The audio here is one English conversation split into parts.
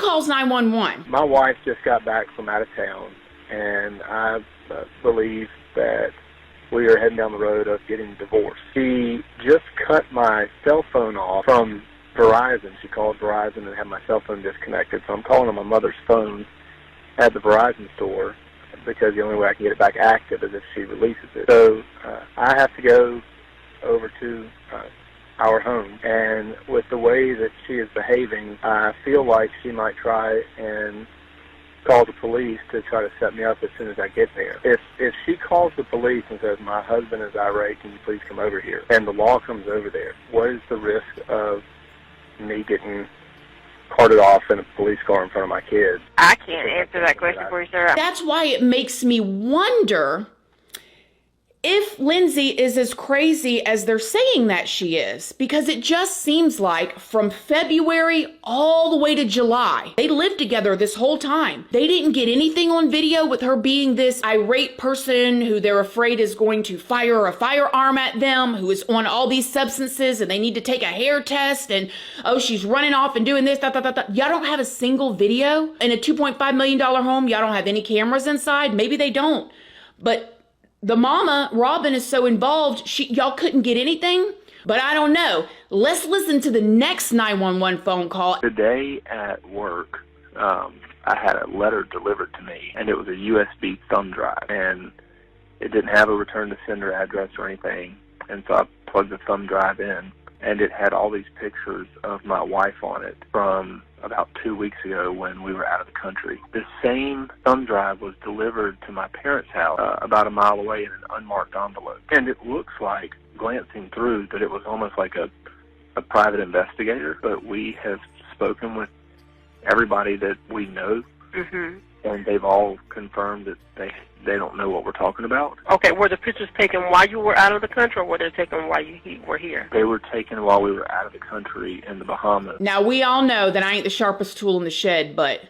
calls 911? My wife just got back from out of town, and I believe that we are heading down the road of getting divorced. She just cut my cell phone off from Verizon. She called Verizon and had my cell phone disconnected, so I'm calling on my mother's phone at the Verizon store because the only way I can get it back active is if she releases it. So I have to go over to our home, and with the way that she is behaving, I feel like she might try and call the police to try to set me up as soon as I get there. If she calls the police and says, my husband is irate, can you please come over here, and the law comes over there, what is the risk of me getting carted off in a police car in front of my kids? I can't answer that question for you, sir. That's why it makes me wonder if Lindsay is as crazy as they're saying that she is, because it just seems like from February all the way to July, they lived together this whole time. They didn't get anything on video with her being this irate person who they're afraid is going to fire a firearm at them, who is on all these substances and they need to take a hair test, and oh, she's running off and doing this, Y'all don't have a single video in a $2.5 million home. Y'all don't have any cameras inside. Maybe they don't, but the mama, Robin, is so involved, y'all couldn't get anything, but I don't know. Let's listen to the next 911 phone call. Today at work, I had a letter delivered to me, and it was a USB thumb drive, and it didn't have a return to sender address or anything, and so I plugged the thumb drive in, and it had all these pictures of my wife on it from about 2 weeks ago when we were out of the country. The same thumb drive was delivered to my parents' house about a mile away in an unmarked envelope. And it looks like, glancing through, that it was almost like a private investigator, but we have spoken with everybody that we know, and they've all confirmed that they don't know what we're talking about. Okay, were the pictures taken while you were out of the country, or were they taken while you were here? They were taken while we were out of the country in the Bahamas. Now, we all know that I ain't the sharpest tool in the shed, but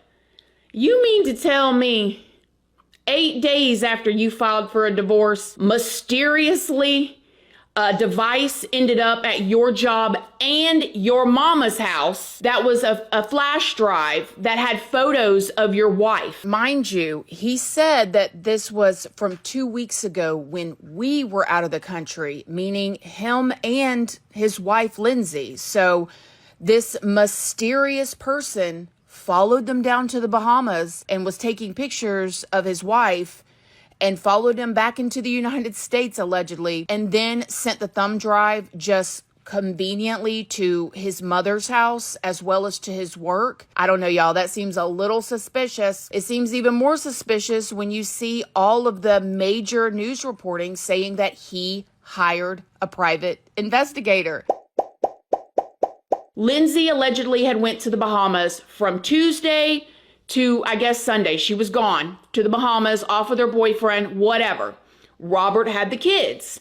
you mean to tell me 8 days after you filed for a divorce, mysteriously, a device ended up at your job and your mama's house that was a flash drive that had photos of your wife? Mind you, he said that this was from 2 weeks ago when we were out of the country, meaning him and his wife, Lindsay. So this mysterious person followed them down to the Bahamas and was taking pictures of his wife and followed him back into the United States, allegedly, and then sent the thumb drive just conveniently to his mother's house as well as to his work. I don't know, y'all. That seems a little suspicious. It seems even more suspicious when you see all of the major news reporting saying that he hired a private investigator. Lindsay allegedly had went to the Bahamas from Tuesday to, I guess, Sunday. She was gone to the Bahamas, off with her boyfriend, whatever. Robert had the kids.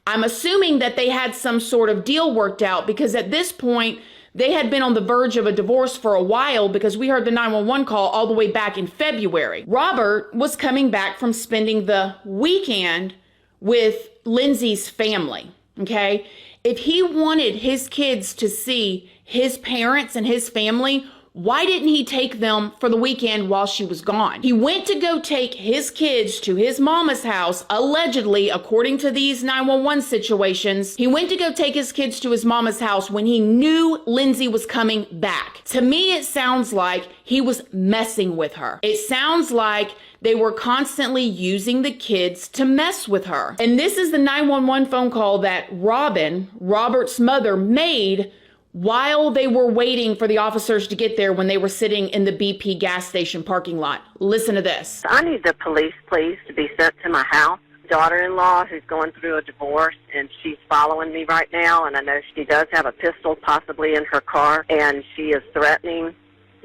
I'm assuming that they had some sort of deal worked out, because at this point, they had been on the verge of a divorce for a while, because we heard the 911 call all the way back in February. Robert was coming back from spending the weekend with Lindsay's family, okay? If he wanted his kids to see his parents and his family, why didn't he take them for the weekend while she was gone? He went to go take his kids to his mama's house, allegedly, according to these 911 situations. He went to go take his kids to his mama's house when he knew Lindsay was coming back. To me, it sounds like he was messing with her. It sounds like they were constantly using the kids to mess with her. And this is the 911 phone call that Robert's mother, made while they were waiting for the officers to get there when they were sitting in the BP gas station parking lot. Listen to this. I need the police, please, to be sent to my house. Daughter-in-law who's going through a divorce, and she's following me right now, and I know she does have a pistol possibly in her car, and she is threatening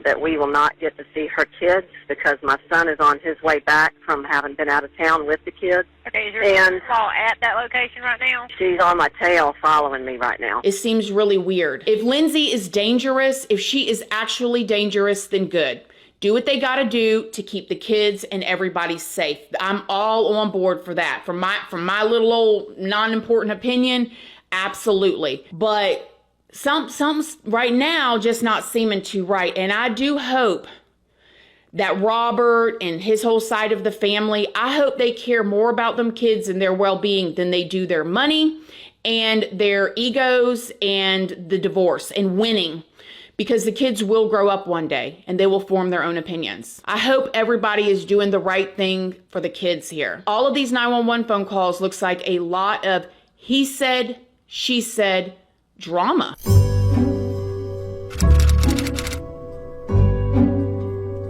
that we will not get to see her kids because my son is on his way back from having been out of town with the kids. Okay, is your daughter-in-law at that location right now? She's on my tail following me right now. It seems really weird. If Lindsay is dangerous, if she is actually dangerous, then good. Do what they gotta do to keep the kids and everybody safe. I'm all on board for that. From my little old non-important opinion, absolutely. But something's right now just not seeming too right. And I do hope that Robert and his whole side of the family, I hope they care more about them kids and their well-being than they do their money and their egos and the divorce and winning, because the kids will grow up one day and they will form their own opinions. I hope everybody is doing the right thing for the kids here. All of these 911 phone calls looks like a lot of he said, she said drama.